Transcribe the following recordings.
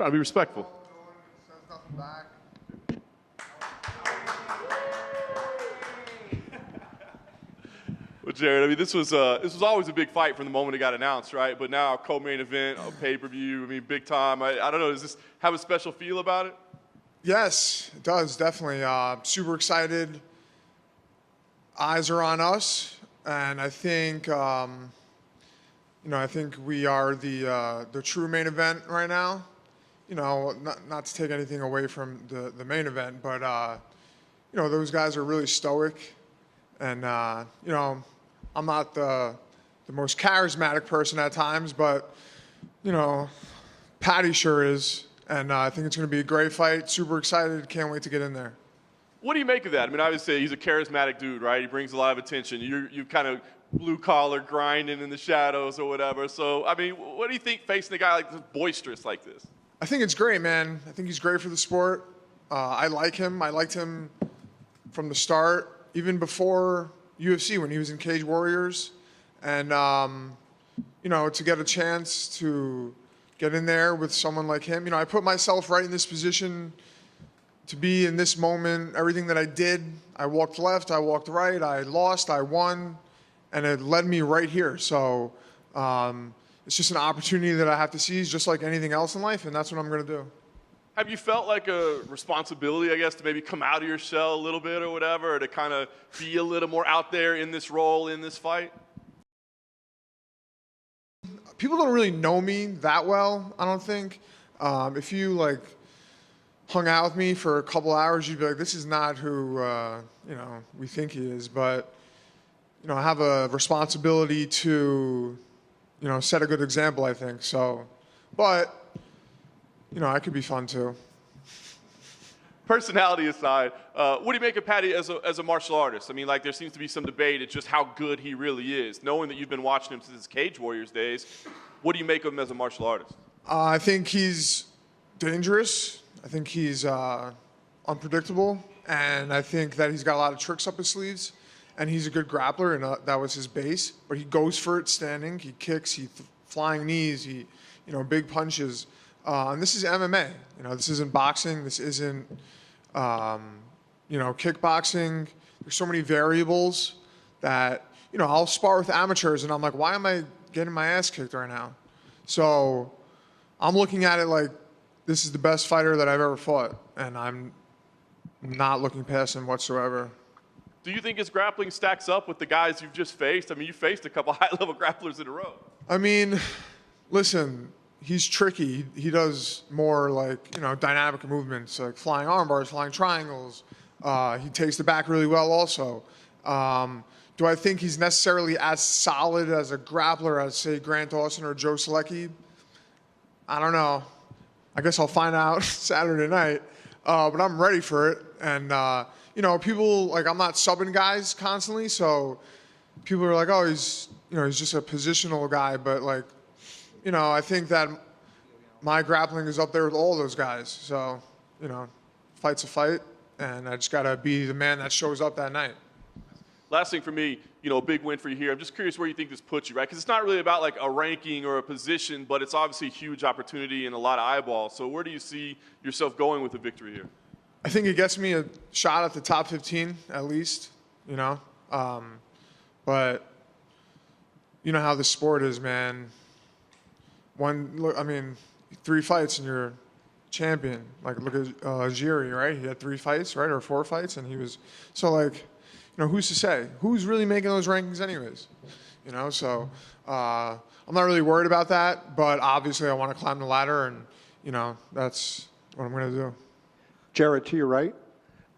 trying to be respectful. Well, Jared, I mean, this was always a big fight from the moment it got announced, right? But now co-main event, pay-per-view, I mean, big time. I don't know, does this have a special feel about it? Yes, it does, definitely. Super excited. Eyes are on us, and I think, I think we are the true main event right now. Not to take anything away from the main event, but those guys are really stoic, and I'm not the most charismatic person at times, but Patty sure is, and I think it's going to be a great fight. Super excited, can't wait to get in there. What do you make of that? I mean, obviously, he's a charismatic dude, right? He brings a lot of attention. You kind of blue-collar, grinding in the shadows or whatever. So, I mean, what do you think facing a guy like this, boisterous like this? I think it's great, man. I think he's great for the sport. I like him. I liked him from the start, even before UFC when he was in Cage Warriors. And, to get a chance to get in there with someone like him, I put myself right in this position to be in this moment. Everything that I did, I walked left, I walked right, I lost, I won, and it led me right here. So it's just an opportunity that I have to seize, just like anything else in life, and that's what I'm going to do. Have you felt like a responsibility, I guess, to maybe come out of your shell a little bit or whatever, or to kind of be a little more out there in this role, in this fight? People don't really know me that well, I don't think. If you, hung out with me for a couple hours, you'd be like, this is not who, we think he is. But, I have a responsibility to, set a good example, I think. So, but, I could be fun too. Personality aside, what do you make of Patty as a martial artist? I mean, there seems to be some debate at just how good he really is. Knowing that you've been watching him since his Cage Warriors days, what do you make of him as a martial artist? I think he's dangerous. I think he's unpredictable, and I think that he's got a lot of tricks up his sleeves, and he's a good grappler, and that was his base. But he goes for it standing. He kicks. Flying knees. Big punches. And this is MMA. This isn't boxing. This isn't, kickboxing. There's so many variables that, I'll spar with amateurs, and I'm like, why am I getting my ass kicked right now? So I'm looking at it like, this is the best fighter that I've ever fought, and I'm not looking past him whatsoever. Do you think his grappling stacks up with the guys you've just faced? I mean, you faced a couple high-level grapplers in a row. I mean, listen, he's tricky. He does more dynamic movements, like flying arm bars, flying triangles. He takes the back really well also. Do I think he's necessarily as solid as a grappler as, say, Grant Dawson or Joe Selecki? I don't know. I guess I'll find out Saturday night, but I'm ready for it. And, people, I'm not subbing guys constantly, so people are like, oh, he's just a positional guy. But, I think that my grappling is up there with all those guys. So, fight's a fight, and I just got to be the man that shows up that night. Last thing for me, a big win for you here. I'm just curious where you think this puts you, right? Because it's not really about a ranking or a position, but it's obviously a huge opportunity and a lot of eyeballs. So where do you see yourself going with the victory here? I think it gets me a shot at the top 15 at least, but you know how the sport is, man. 3 fights and you're champion. Look at Jiri, right? He had 3 fights, right? Or 4 fights, and he was who's to say? Who's really making those rankings anyways? So I'm not really worried about that, but obviously I want to climb the ladder, and, that's what I'm going to do. Jared, to your right.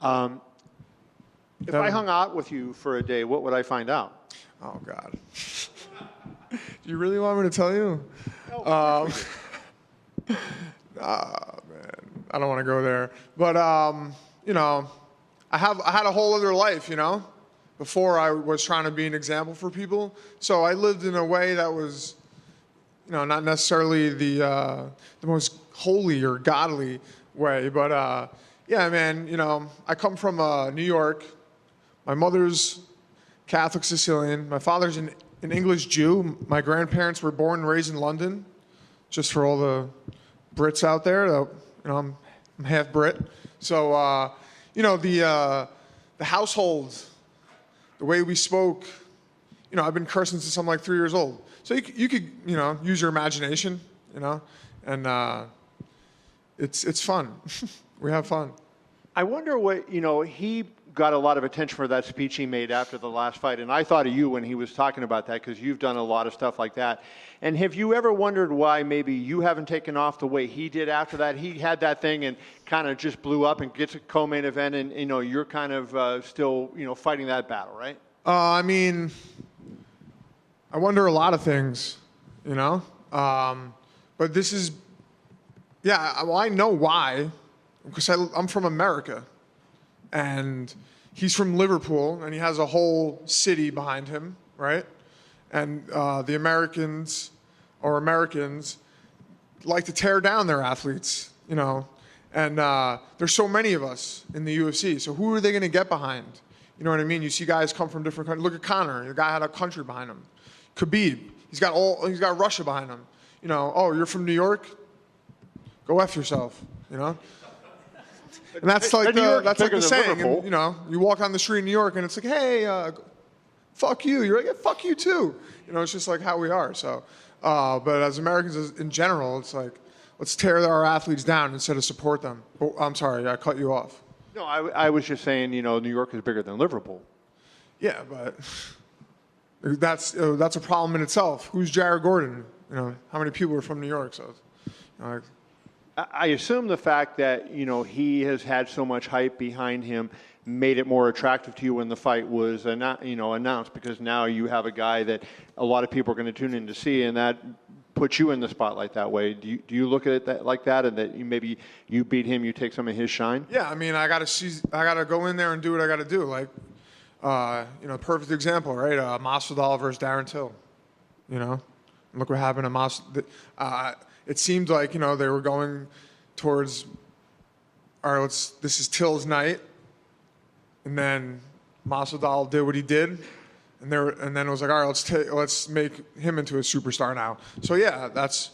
If I hung out with you for a day, what would I find out? Oh, God. Do you really want me to tell you? No. Man. I don't want to go there. But, I had a whole other life, before I was trying to be an example for people. So I lived in a way that was, not necessarily the most holy or godly way. But, yeah, man, I come from New York. My mother's Catholic Sicilian. My father's an English Jew. My grandparents were born and raised in London, just for all the Brits out there. I'm half Brit. So, the household, the way we spoke, I've been cursing since I'm like 3 years old. So you could, use your imagination, and it's fun. We have fun. I wonder what, he got a lot of attention for that speech he made after the last fight, and I thought of you when he was talking about that because you've done a lot of stuff like that. And have you ever wondered why maybe you haven't taken off the way he did after that? He had that thing and kind of just blew up and gets a co-main event, and, you're kind of still, fighting that battle, right? I wonder a lot of things, but this is, well, I know why, because I'm from America, and he's from Liverpool, and he has a whole city behind him, right? And the Americans like to tear down their athletes, and there's so many of us in the UFC, so who are they going to get behind? You know what I mean? You see guys come from different countries. Look at Conor. The guy had a country behind him. Khabib. He's got Russia behind him. Oh, you're from New York? Go F yourself, And that's like the saying. And, you walk on the street in New York and it's like, hey, fuck you. You're like, yeah, fuck you too. It's just like how we are. So, but as Americans in general, it's like, let's tear our athletes down instead of support them. Oh, I'm sorry, I cut you off. No, I was just saying, New York is bigger than Liverpool. Yeah, but that's a problem in itself. Who's Jared Gordon? How many people are from New York? So, I assume the fact that, he has had so much hype behind him made it more attractive to you when the fight was announced, because now you have a guy that a lot of people are going to tune in to see, and that puts you in the spotlight that way. Do you look at it like that, and that maybe you beat him, you take some of his shine? Yeah, I gotta go in there and do what I gotta do. Like, perfect example, right? Masvidal versus Darren Till. Look what happened to Masvidal. It seemed like they were going towards, all right, this is Till's night, and then Masvidal did what he did. And then it was like, all right, let's make him into a superstar now. So yeah, that's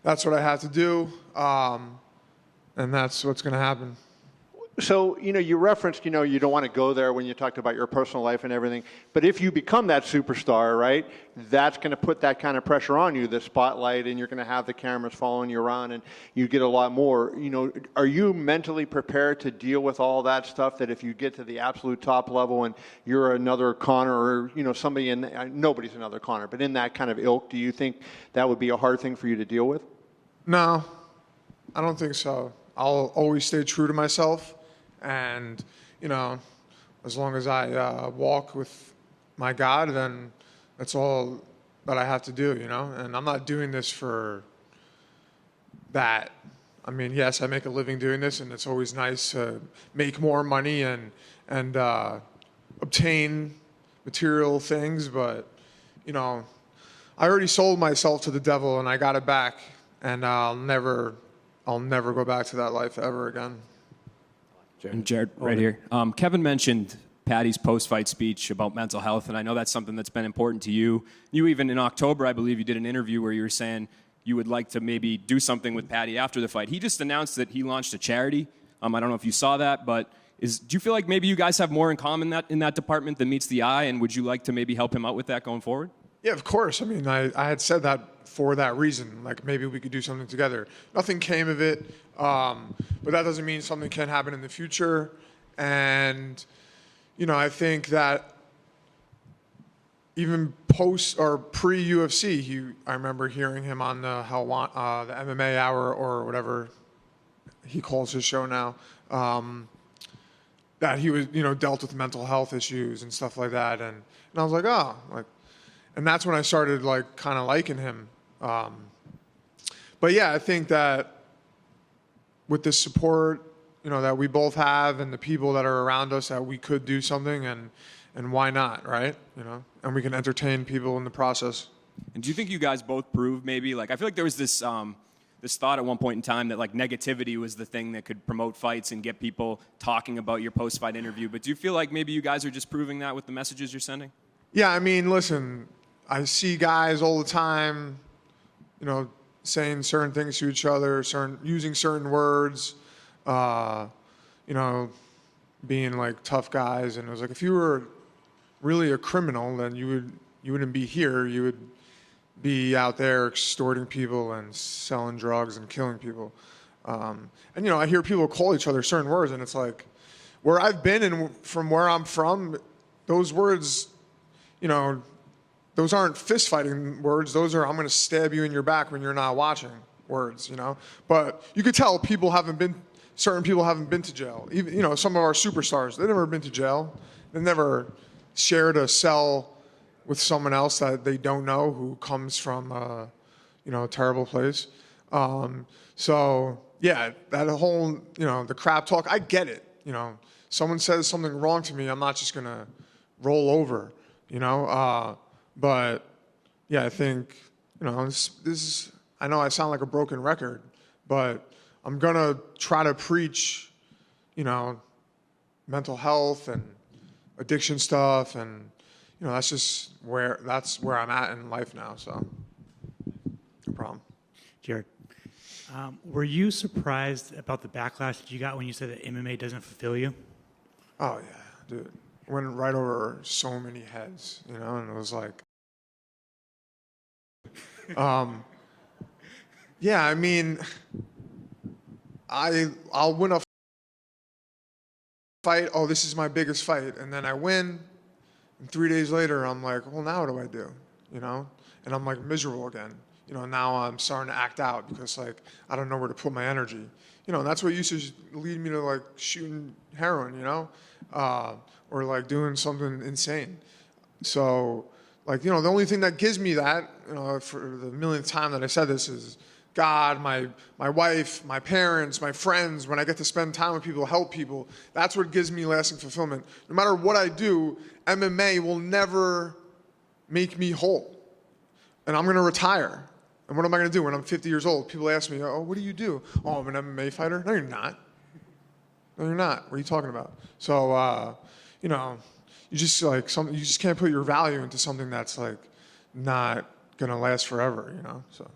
what I have to do, and that's what's going to happen. So, you referenced, you don't want to go there when you talked about your personal life and everything. But if you become that superstar, right, that's going to put that kind of pressure on you, the spotlight, and you're going to have the cameras following you around, and you get a lot more. Are you mentally prepared to deal with all that stuff, that if you get to the absolute top level and you're another Conor, or, somebody nobody's another Conor, but in that kind of ilk, do you think that would be a hard thing for you to deal with? No, I don't think so. I'll always stay true to myself. And, as long as I walk with my God, then that's all that I have to do, And I'm not doing this for that. Yes, I make a living doing this, and it's always nice to make more money and obtain material things. But, I already sold myself to the devil, and I got it back. And I'll never go back to that life ever again. And Jared, right here. Kevin mentioned Paddy's post-fight speech about mental health, and I know that's something that's been important to you. You even in October, I believe you did an interview where you were saying you would like to maybe do something with Paddy after the fight. He just announced that he launched a charity. I don't know if you saw that, but do you feel like maybe you guys have more in common in that department than meets the eye, and would you like to maybe help him out with that going forward? Yeah, of course. I had said that for that reason. Like, maybe we could do something together. Nothing came of it, but that doesn't mean something can't happen in the future. And, I think that even post or pre-UFC, I remember hearing him on the MMA Hour or whatever he calls his show now, that he was, dealt with mental health issues and stuff like that. And I was like, oh, and that's when I started kind of liking him. But yeah, I think that with the support, that we both have and the people that are around us, that we could do something, and why not, right? And we can entertain people in the process. And do you think you guys both proved maybe, I feel like there was this this thought at one point in time that negativity was the thing that could promote fights and get people talking about your post-fight interview. But do you feel like maybe you guys are just proving that with the messages you're sending? Yeah, listen, I see guys all the time, saying certain things to each other, using certain words, you know, being like tough guys. And it was like, if you were really a criminal, then you wouldn't be here. You would be out there extorting people and selling drugs and killing people. And you know, I hear people call each other certain words, and it's like, where I've been and from where I'm from, those words, you know, those aren't fist fighting words. Those are, I'm going to stab you in your back when you're not watching words, you know. But you could tell certain people haven't been to jail. Even, you know, some of our superstars, they've never been to jail. They've never shared a cell with someone else that they don't know who comes from, you know, a terrible place. So yeah, that whole, you know, the crap talk, I get it. You know, someone says something wrong to me, I'm not just going to roll over, you know. But yeah, I think, you know, this I know I sound like a broken record, but I'm going to try to preach, you know, mental health and addiction stuff. And, you know, that's where I'm at in life now. So no problem. Jared, were you surprised about the backlash that you got when you said that MMA doesn't fulfill you? Oh yeah, dude. Went right over so many heads, you know, and it was like, yeah, I mean, I'll win a fight. Oh, this is my biggest fight, and then I win, and 3 days later, I'm like, well, now what do I do, you know? And I'm like miserable again, you know. Now I'm starting to act out because like I don't know where to put my energy, you know. And that's what used to lead me to like shooting heroin, you know, or like doing something insane. So, like, you know, the only thing that gives me that, you know, for the millionth time that I said this, is God, my wife, my parents, my friends. When I get to spend time with people, help people, that's what gives me lasting fulfillment. No matter what I do, MMA will never make me whole. And I'm going to retire. And what am I going to do when I'm 50 years old? People ask me, oh, what do you do? Oh, I'm an MMA fighter. No, you're not. No, you're not. What are you talking about? So, you know, you just can't put your value into something that's like not gonna last forever, you know. So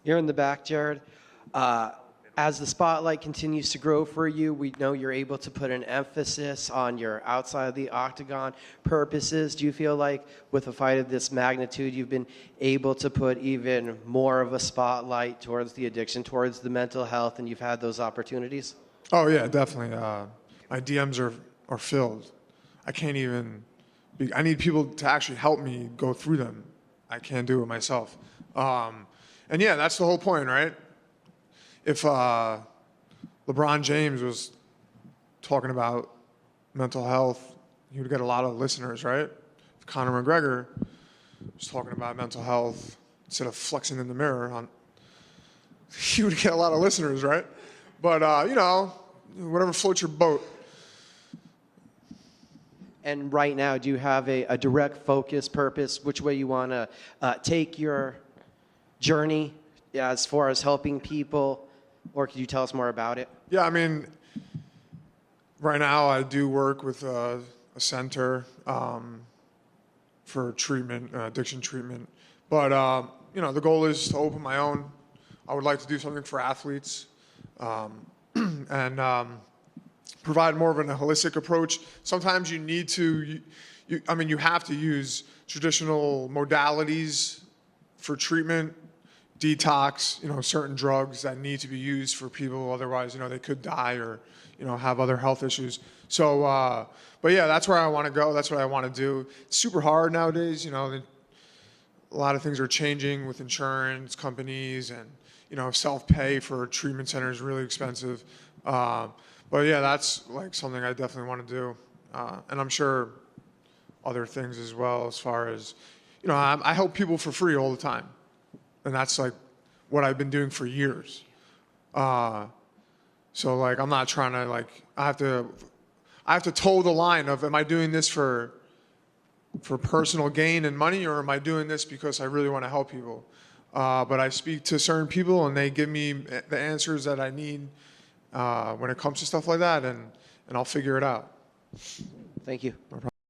You're in the back, Jared. As the spotlight continues to grow for you, we know you're able to put an emphasis on your outside of the octagon purposes. Do you feel like with a fight of this magnitude, you've been able to put even more of a spotlight towards the addiction, towards the mental health, and you've had those opportunities? Oh yeah, definitely. My DMs are filled. I can't even. I need people to actually help me go through them. I can't do it myself. And yeah, that's the whole point, right? If LeBron James was talking about mental health, he would get a lot of listeners, right? If Conor McGregor was talking about mental health instead of flexing in the mirror, he would get a lot of listeners, right? But you know, whatever floats your boat. And right now, do you have a direct focus, purpose, which way you want to take your journey as far as helping people? Or could you tell us more about it? Yeah, I mean, right now I do work with a center for treatment, addiction treatment. But, you know, the goal is to open my own. I would like to do something for athletes and provide more of a holistic approach. Sometimes you need to, you have to use traditional modalities for treatment, detox, you know, certain drugs that need to be used for people. Otherwise, you know, they could die or, you know, have other health issues. So, but yeah, that's where I want to go. That's what I want to do. It's super hard nowadays. You know, a lot of things are changing with insurance companies and, you know, self-pay for treatment centers is really expensive. But yeah, that's like something I definitely want to do. And I'm sure other things as well, as far as, you know, I help people for free all the time. And that's like what I've been doing for years. So like, I'm not trying to like, I have to toe the line of, am I doing this for personal gain and money, or am I doing this because I really want to help people? But I speak to certain people and they give me the answers that I need when it comes to stuff like that, and I'll figure it out. Thank you. No problem.